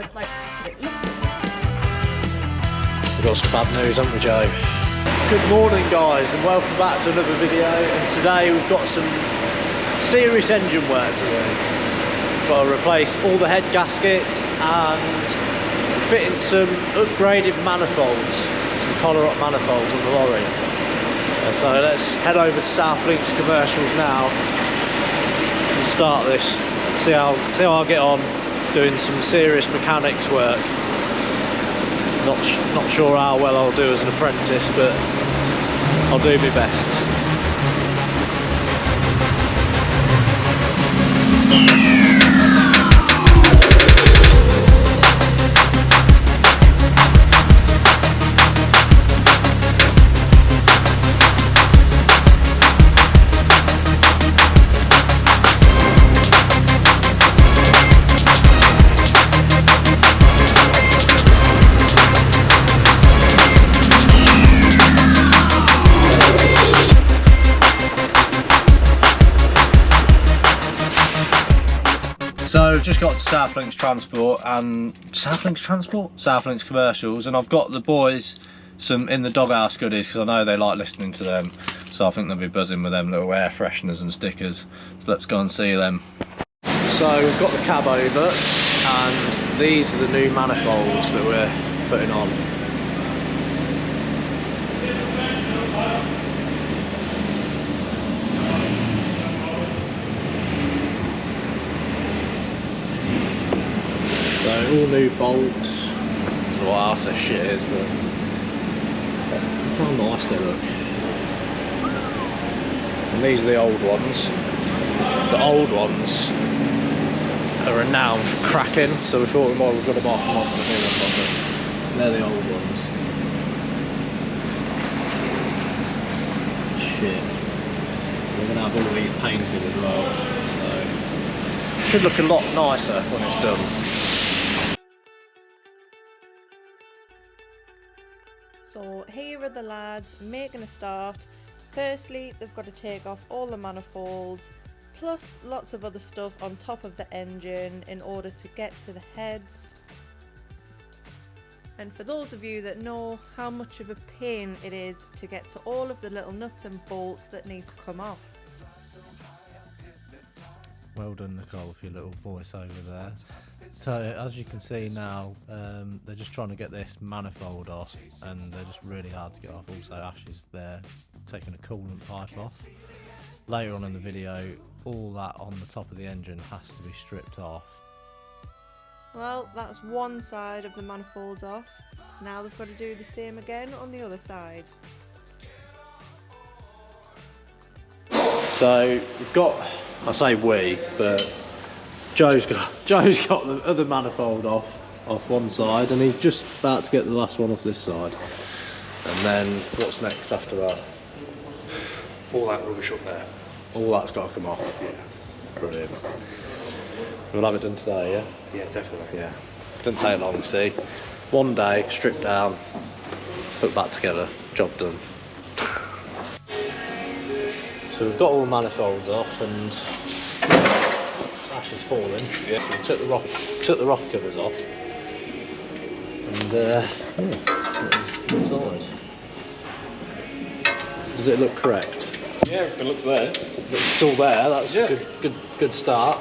it's like, look. We've got some bad news, haven't we, Joe? Good morning, guys, and welcome back to another video. And today we've got some serious engine work to do. We've got to replace all the head gaskets and fit in some upgraded manifolds, some collar up manifolds on the lorry. And so let's head over to South Links Commercials now and start this. See how I get on doing some serious mechanics work. Not sure how well I'll do as an apprentice, but I'll do my best. So I've just got to South Links Transport and South Links Commercials, and I've got the boys some in the doghouse goodies because I know they like listening to them. So I think they'll be buzzing with them little air fresheners and stickers. So let's go and see them. So we've got the cab over, and these are the new manifolds that we're putting on. So all new bolts. I don't know what half this shit is, but look how nice they look. And these are the old ones. The old ones are renowned for cracking, so we thought we might have got them off and off the new ones. They're the old ones. Shit. We're gonna have all these painted as well. So should look a lot nicer when it's done. So here are the lads making a start. Firstly, they've got to take off all the manifolds, plus lots of other stuff on top of the engine in order to get to the heads. And for those of you that know how much of a pain it is to get to all of the little nuts and bolts that need to come off. Well done, Nicole, for your little voiceover there. So as you can see now, they're just trying to get this manifold off, and they're just really hard to get off. Also, Ash is there taking a coolant pipe off. Later on in the video, all that on the top of the engine has to be stripped off. Well, that's one side of the manifolds off. Now they've got to do the same again on the other side. So we've got, I say we, but Joe's got the other manifold off one side, and he's just about to get the last one off this side. And then what's next after that? All that rubbish up there. All that's got to come off. Yeah. Brilliant. We'll have it done today, yeah? Yeah, definitely. Yeah. Doesn't take long, see. One day, strip down, put back together, job done. So we've got all the manifolds off, and Ash is falling. Yeah. So we took the rock covers off, and yeah, it's inside. Does it look correct? Yeah, everything looks there. It's all there. That's yeah. Good start.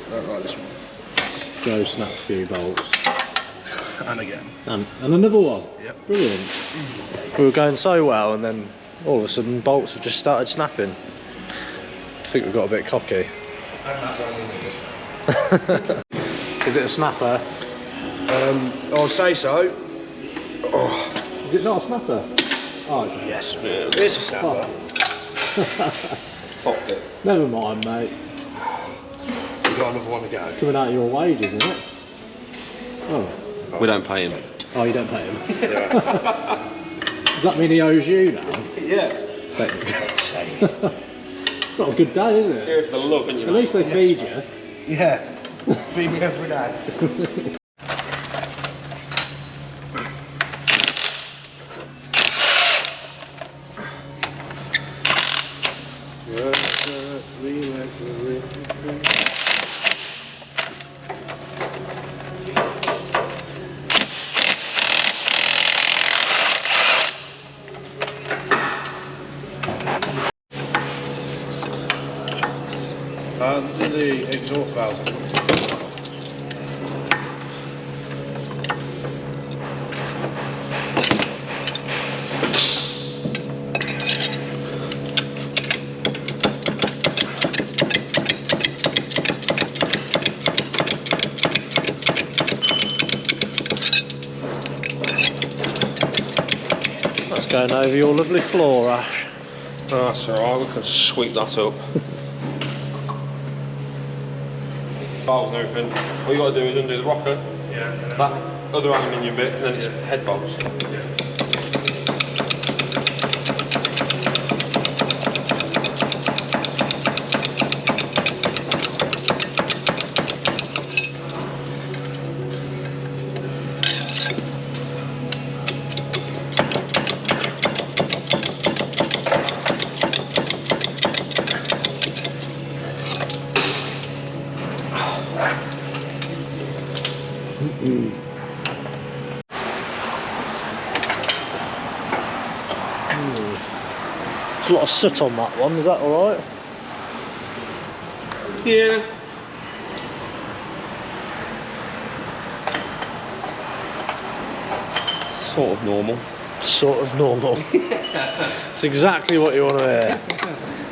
I don't like this one. Joe snapped a few bolts. And again. And another one. Yep. Brilliant. We were going so well, and then all of a sudden bolts have just started snapping. I think we got a bit cocky. And that one in this. Is it a snapper? I'll say so. Oh. Is it not a snapper? Oh, it's a Yes, it's a snapper. Fucked it. Never mind, mate. We've got another one to go. Coming out of your wages, isn't it? Oh. We don't pay him. Oh, you don't pay him? Yeah. Does that mean he owes you now? Yeah. Technically. It's not a good day, is it? Here for the love, and you. At least they feed you. Yeah. Feed me every day. Do the exhaust valve. That's going over your lovely floor, Ash. Oh, that's alright, we can sweep that up. Valves and everything. All you got to do is undo the rocker, that other aluminium bit, and then it's head bolts. There's a lot of soot on that one, is that alright? Yeah. Sort of normal. Sort of normal. It's exactly what you want to hear.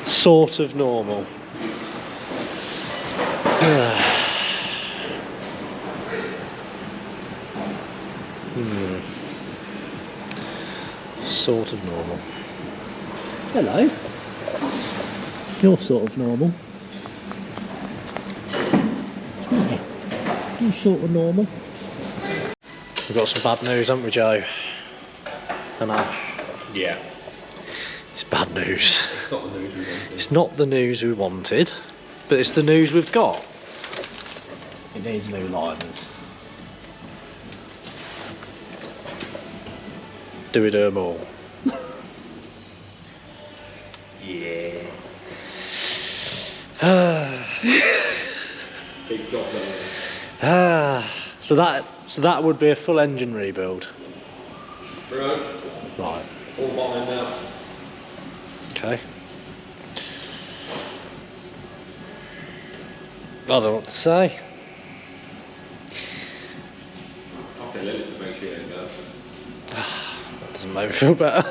Sort of normal. Sort of normal. Hello. You're sort of normal. You're sort of normal. We've got some bad news, haven't we, Joe? And Ash. Yeah. It's bad news. It's not the news we wanted. It's not the news we wanted, but it's the news we've got. It needs new liners. Do we do them all? Yeah. Big job there. So that would be a full engine rebuild. Right. Right. All bottom in now. Okay. I don't know what to say. I'll feel it to make sure it goes. That doesn't make me feel better.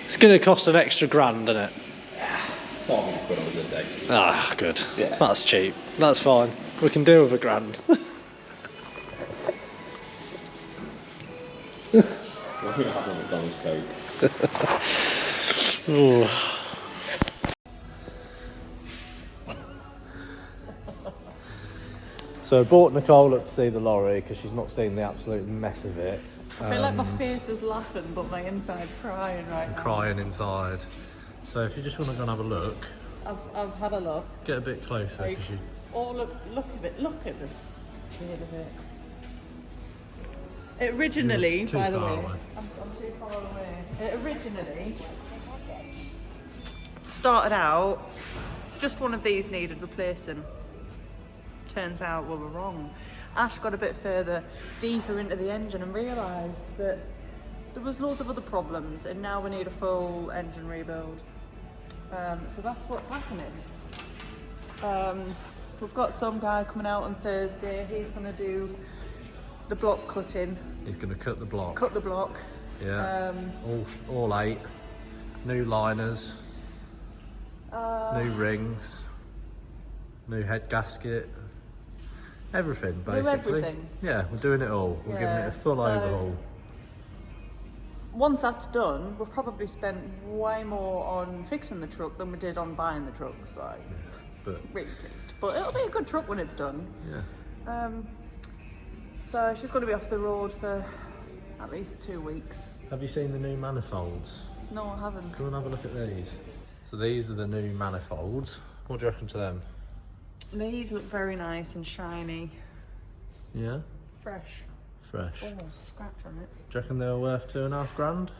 It's going to cost an extra grand, isn't it? £500 on a good day. Ah, good. Yeah. That's cheap. That's fine. We can deal with a grand. We're going to have a McDonald's Coke. Ooh. So I brought Nicole up to see the lorry because she's not seen the absolute mess of it. I feel like my face is laughing, but my inside's crying right now. Crying inside. So if you just want to go and have a look, I've had a look. get a bit closer Like, because you. oh, look at it. Look at the state of it. It originally, You're too by the far way, away. I'm too far away. It originally started out, just one of these needed replacing. Turns out we were wrong. Ash got a bit further, deeper into the engine and realised that there was loads of other problems, and now we need a full engine rebuild. So that's what's happening. We've got some guy coming out on Thursday. He's going to do the block cutting. He's going to cut the block. Cut the block. Yeah. All 8. New liners. New rings. New head gasket. Everything, basically. everything. Yeah, we're doing it all. We're giving it a full overhaul. Once that's done, we've probably spent way more on fixing the truck than we did on buying the truck. So, But really pleased. But it'll be a good truck when it's done. yeah. So she's going to be off the road for at least 2 weeks. Have you seen the new manifolds? No, I haven't. Come and have a look at these. So these are the new manifolds. What do you reckon to them? These look very nice and shiny. Yeah? Fresh. Fresh. Almost a scratch on it. Do you reckon they were worth $2.5 grand?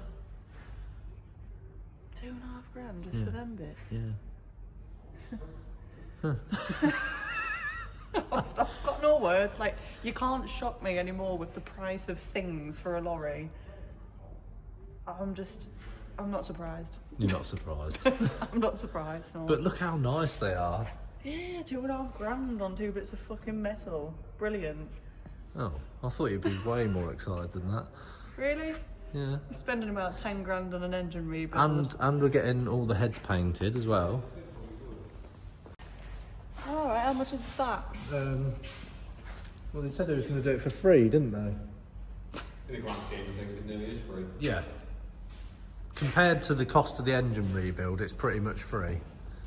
2.5 grand just for them bits? Yeah. I've got no words. Like, you can't shock me anymore with the price of things for a lorry. I'm just I'm not surprised. You're not surprised. I'm not surprised. No. But look how nice they are. Yeah, £2.5 on 2 bits of fucking metal. Brilliant. Oh, I thought you'd be way more excited than that. Really? Yeah. You're spending about 10 grand on an engine rebuild. And we're getting all the heads painted as well. Alright, how much is that? Well, they said they was going to do it for free, didn't they? In the grand scheme of things, it nearly is free. Yeah. Compared to the cost of the engine rebuild, it's pretty much free.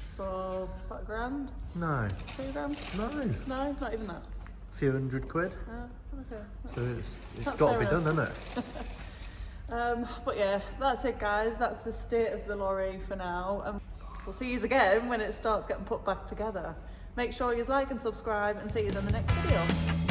So, about £1,000? No. £2,000? No. No, not even that. A few £100. Okay. So it's That's got to be fair done, enough. hasn't it? But yeah, that's it guys. That's the state of the lorry for now. And we'll see you again when it starts getting put back together. Make sure you like and subscribe and see you in the next video.